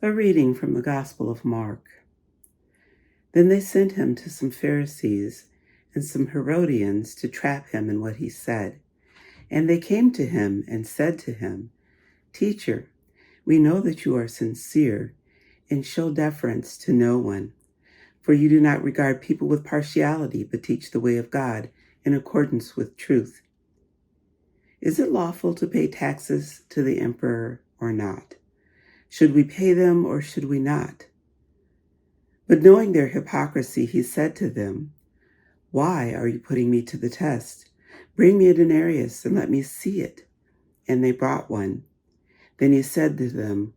A reading from the Gospel of Mark. Then they sent him to some Pharisees and some Herodians to trap him in what he said. And they came to him and said to him, "Teacher, we know that you are sincere and show deference to no one, for you do not regard people with partiality, but teach the way of God in accordance with truth. Is it lawful to pay taxes to the emperor or not? Should we pay them or should we not?" But knowing their hypocrisy, he said to them, "Why are you putting me to the test? Bring me a denarius and let me see it." And they brought one. Then he said to them,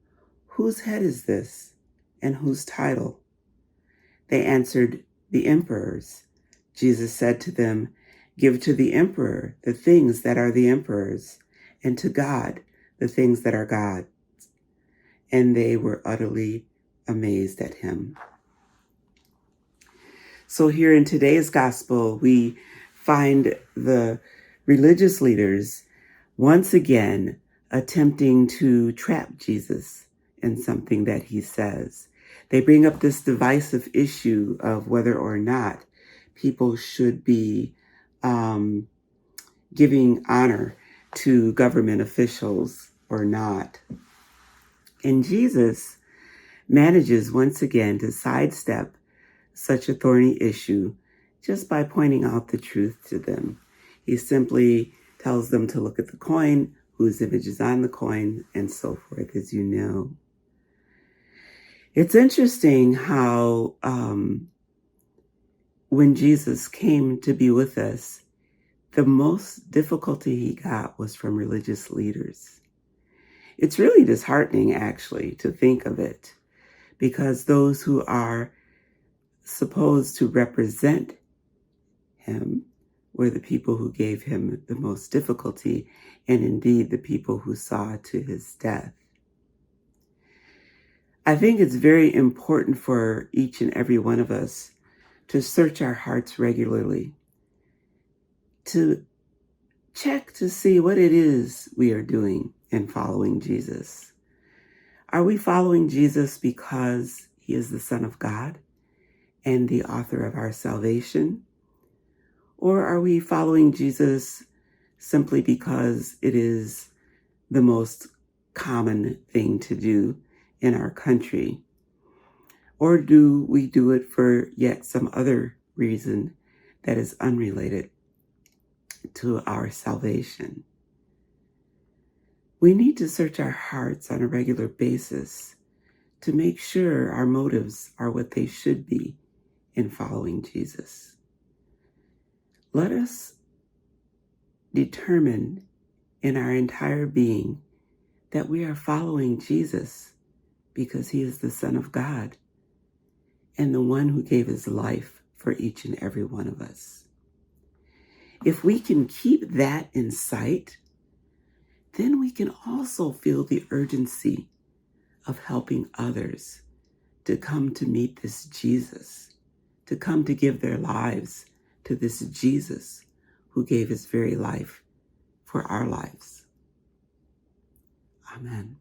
"Whose head is this, and whose title?" They answered, "The emperor's." Jesus said to them, "Give to the emperor the things that are the emperor's, and to God the things that are God's." And they were utterly amazed at him. So here in today's gospel, we find the religious leaders once again attempting to trap Jesus in something that he says. They bring up this divisive issue of whether or not people should be giving honor to government officials or not. And Jesus manages once again to sidestep such a thorny issue just by pointing out the truth to them. He simply tells them to look at the coin, whose image is on the coin, and so forth, as you know. It's interesting how when Jesus came to be with us, the most difficulty he got was from religious leaders. It's really disheartening, actually, to think of it, because those who are supposed to represent him were the people who gave him the most difficulty, and indeed the people who saw to his death. I think it's very important for each and every one of us to search our hearts regularly, to check to see what it is we are doing in following Jesus. Are we following Jesus because he is the Son of God and the author of our salvation? Or are we following Jesus simply because it is the most common thing to do in our country? Or do we do it for yet some other reason that is unrelated to our salvation? We need to search our hearts on a regular basis to make sure our motives are what they should be in following Jesus. Let us determine in our entire being that we are following Jesus because he is the Son of God and the one who gave his life for each and every one of us. If we can keep that in sight, then we can also feel the urgency of helping others to come to meet this Jesus, to come to give their lives to this Jesus who gave his very life for our lives. Amen.